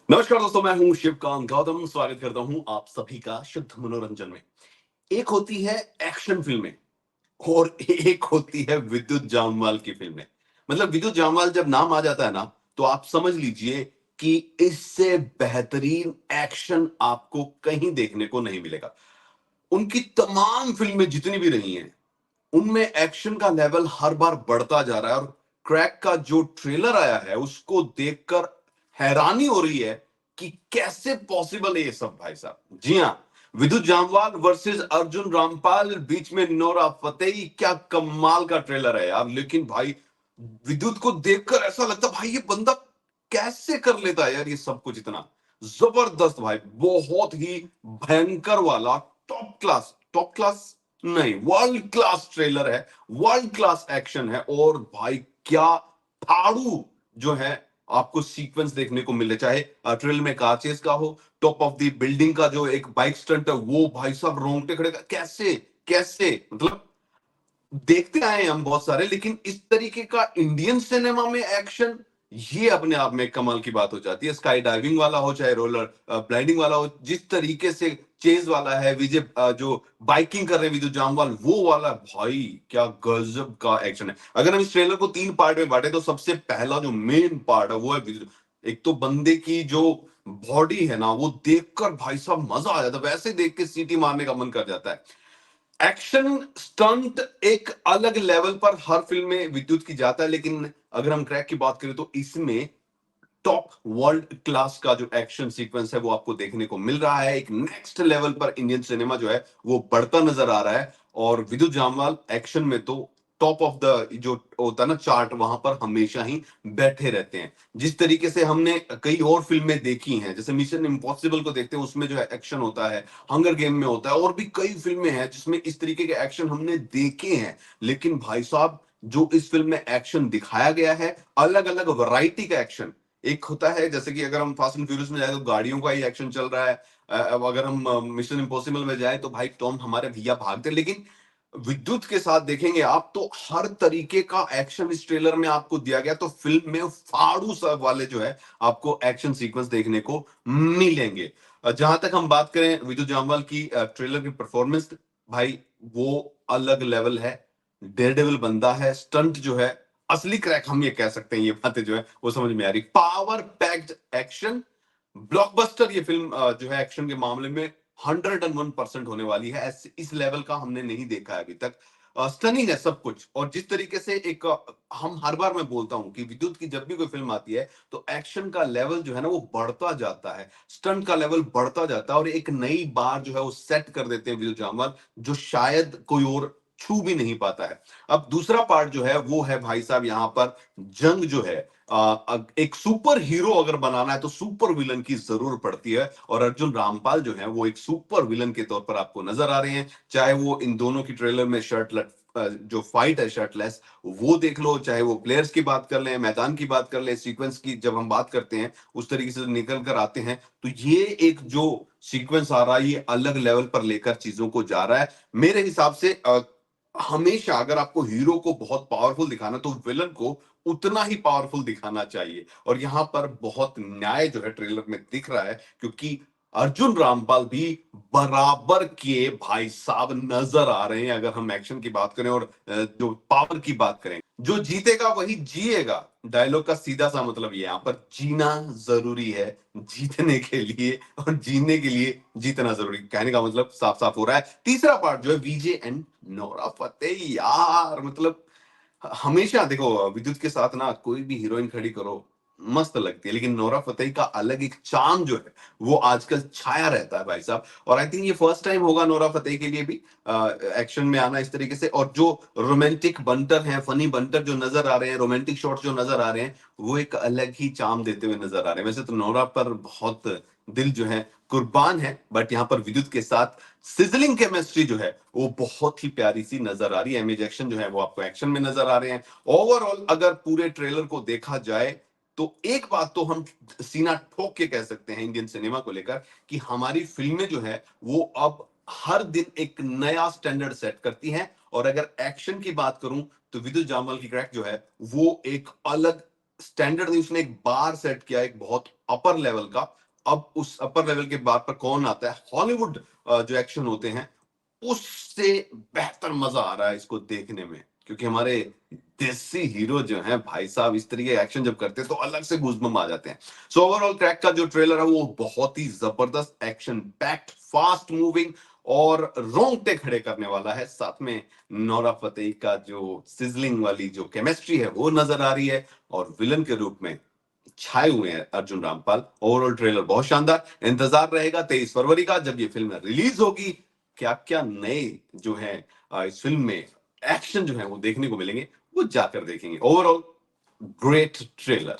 नमस्कार दोस्तों, मैं हूं शिवकांत गौतम। स्वागत करता हूं आप सभी का शुद्ध मनोरंजन में। एक होती है एक्शन फिल्में और एक होती है विद्युत जामवाल की फिल्में। मतलब विद्युत जामवाल जब नाम आ जाता है ना, तो आप समझ लीजिए कि इससे बेहतरीन एक्शन आपको कहीं देखने को नहीं मिलेगा। उनकी तमाम फिल्में जितनी भी रही हैं, उनमें एक्शन का लेवल हर बार बढ़ता जा रहा है। और क्रैक का जो ट्रेलर आया है उसको देखकर हैरानी हो रही है कि कैसे पॉसिबल है ये सब, भाई साहब। जी हाँ, विद्युत जामवाल वर्सेस अर्जुन रामपाल, बीच में नोरा फतेही। क्या कमाल का ट्रेलर है यार। लेकिन भाई, विद्युत को देखकर ऐसा लगता भाई ये बंदा कैसे कर लेता है यार ये सब कुछ इतना जबरदस्त। भाई बहुत ही भयंकर वाला टॉप क्लास नहीं, वर्ल्ड क्लास ट्रेलर है, वर्ल्ड क्लास एक्शन है। और भाई क्या फाड़ू जो है आपको सीक्वेंस देखने को मिले, चाहे ट्रेलर में कार चेस का हो, टॉप ऑफ द बिल्डिंग का जो एक बाइक स्टंट है, वो भाई साहब रोंगटे खड़े कैसे कैसे मतलब देखते आए हैं हम बहुत सारे, लेकिन इस तरीके का इंडियन सिनेमा में एक्शन, ये अपने आप में कमाल की बात हो जाती है। स्काई डाइविंग वाला हो चाहे रोलर ब्लाइंडिंग वाला हो, जिस तरीके से चेज वाला है, विजय जो बाइकिंग कर रहे हैं विद्युत जामवाल, वो वाला भाई क्या गजब का एक्शन है। अगर हम इस ट्रेलर को 3 पार्ट में बांटे, तो सबसे पहला जो मेन पार्ट है वो है एक तो बंदे की जो बॉडी है ना, वो देखकर भाई साहब मजा आ जाता है। वैसे देख के सीटी मारने का मन कर जाता है। एक्शन स्टंट एक अलग लेवल पर हर फिल्म में विद्युत की जाता है, लेकिन अगर हम क्रैक की बात करें तो इसमें टॉप वर्ल्ड क्लास का जो एक्शन सीक्वेंस है वो आपको देखने को मिल रहा है। एक नेक्स्ट लेवल पर इंडियन सिनेमा जो है वो बढ़ता नजर आ रहा है। और विद्युत जामवाल एक्शन में तो टॉप ऑफ द जो होता है ना चार्ट, वहां पर हमेशा ही बैठे रहते हैं। जिस तरीके से हमने कई और फिल्में देखी हैं, जैसे मिशन इम्पॉसिबल को देखते हैं, उसमें जो है एक्शन होता है, हंगर गेम में होता है, और भी कई फिल्में हैं जिसमें इस तरीके के एक्शन हमने देखे हैं। लेकिन भाई साहब, जो इस फिल्म में एक्शन दिखाया गया है, अलग अलग वैरायटी का एक्शन। एक होता है जैसे कि अगर हम फास्ट एंड फ्यूरियस में जाए तो गाड़ियों का ही एक्शन चल रहा है। अब अगर हम मिशन इम्पॉसिबल में जाए तो भाई टॉम हमारे भैया भागते हैं। लेकिन विद्युत के साथ देखेंगे आप तो हर तरीके का एक्शन इस ट्रेलर में आपको दिया गया। तो फिल्म में फाड़ू सब वाले जो है आपको एक्शन सीक्वेंस देखने को मिलेंगे। जहां तक हम बात करें विद्युत जामवाल की ट्रेलर की परफॉर्मेंस, भाई वो अलग लेवल है। डेयरडेविल बंदा है, स्टंट जो है असली क्रैक, हम ये कह सकते हैं। ये बातें जो है वो समझ में आ रही। पावर पैक्ड एक्शन ब्लॉकबस्टर ये फिल्म जो है एक्शन के मामले में 101% होने वाली है। इस लेवल का हमने नहीं देखा है अभी तक। स्टनिंग है सब कुछ। और जिस तरीके से एक हम हर बार मैं बोलता हूं कि विद्युत की जब भी कोई फिल्म आती है तो एक्शन का लेवल जो है ना वो बढ़ता जाता है, स्टंट का लेवल बढ़ता जाता है, और एक नई बार जो है वो सेट कर देते हैं विद्युत जामवाल, जो शायद कोई और छू भी नहीं पाता है। अब दूसरा पार्ट जो है वो है भाई साहब यहाँ पर जंग जो है। एक सुपर हीरो अगर बनाना है तो सुपर विलन की जरूरत पड़ती है, और अर्जुन रामपाल जो है वो एक सुपर विलन के तौर पर आपको नजर आ रहे हैं। चाहे वो इन दोनों की ट्रेलर में जो फाइट है शर्टलेस, वो देख लो, चाहे वो प्लेयर्स की बात कर लें, मैदान की बात कर लें, सीक्वेंस की जब हम बात करते हैं उस तरीके से निकल कर आते हैं, तो ये एक जो सीक्वेंस आ रहा है ये अलग लेवल पर लेकर चीजों को जा रहा है। मेरे हिसाब से हमेशा अगर आपको हीरो को बहुत पावरफुल दिखाना तो विलन को उतना ही पावरफुल दिखाना चाहिए। और यहां पर बहुत न्याय जो है ट्रेलर में दिख रहा है, क्योंकि अर्जुन रामपाल भी बराबर के भाई साहब नजर आ रहे हैं। अगर हम एक्शन की बात करें और जो पावर की बात करें, जो जीतेगा वही जिएगा, डायलॉग का सीधा सा मतलब ये, यहाँ पर जीना जरूरी है जीतने के लिए, और जीने के लिए जीतना जरूरी। कहने का मतलब साफ साफ हो रहा है। तीसरा पार्ट जो है विजय एंड नोरा फतेही, यार मतलब हमेशा देखो विद्युत के साथ ना कोई भी हीरोइन खड़ी करो मस्त लगती है, लेकिन नोरा फतेही का अलग एक चार्म जो है वो आजकल छाया रहता है भाई साहब। और आई थिंक ये फर्स्ट टाइम होगा नोरा फतेही के लिए भी एक्शन में आना इस तरीके से। और जो रोमांटिक बंटर है, फनी बंटर जो नजर आ रहे हैं, रोमांटिक शॉट्स जो नजर आ रहे हैं, वो एक अलग ही चार्म देते हुए नजर आ रहे हैं। वैसे तो नोरा पर बहुत दिल जो है कुर्बान है, बट यहाँ पर विद्युत के साथ सिजलिंग केमिस्ट्री जो है वो बहुत ही प्यारी सी नजर आ रही है। इमेज एक्शन जो है वो आपको एक्शन में नजर आ रहे हैं। ओवरऑल अगर पूरे ट्रेलर को देखा जाए तो एक बात तो हम सीना ठोक के कह सकते हैं इंडियन सिनेमा को लेकर, कि हमारी फिल्में जो है वो अब हर दिन एक नया स्टैंडर्ड सेट करती हैं। और अगर एक्शन की बात करूं तो विद्युत जामवाल की क्रैक जो है वो एक अलग स्टैंडर्ड नहीं, उसने एक बार सेट किया, एक बहुत अपर लेवल का। अब उस अपर लेवल के बार पर कौन आता है? हॉलीवुड जो एक्शन होते हैं उससे बेहतर मजा आ रहा है इसको देखने में, क्योंकि हमारे देसी हीरो जो हैं भाई साहब, इस तरीके एक्शन जब करते हैं तो अलग से गूज़बम्प आ जाते हैं। सो ओवरऑल क्रैक का जो ट्रेलर है वो बहुत ही जबरदस्त, एक्शन पैक्ड, फास्ट मूविंग और रोंगटे खड़े करने वाला है। साथ में नोरा फतेही का जो सिजलिंग वाली जो केमिस्ट्री है वो नजर आ रही है, और विलन के रूप में छाए हुए हैं अर्जुन रामपाल। ओवरऑल ट्रेलर बहुत शानदार। इंतजार रहेगा 23 फरवरी का, जब ये फिल्म रिलीज होगी। क्या क्या नए जो है इस फिल्म में एक्शन जो है वो देखने को मिलेंगे, वो जाकर देखेंगे। Overall great trailer.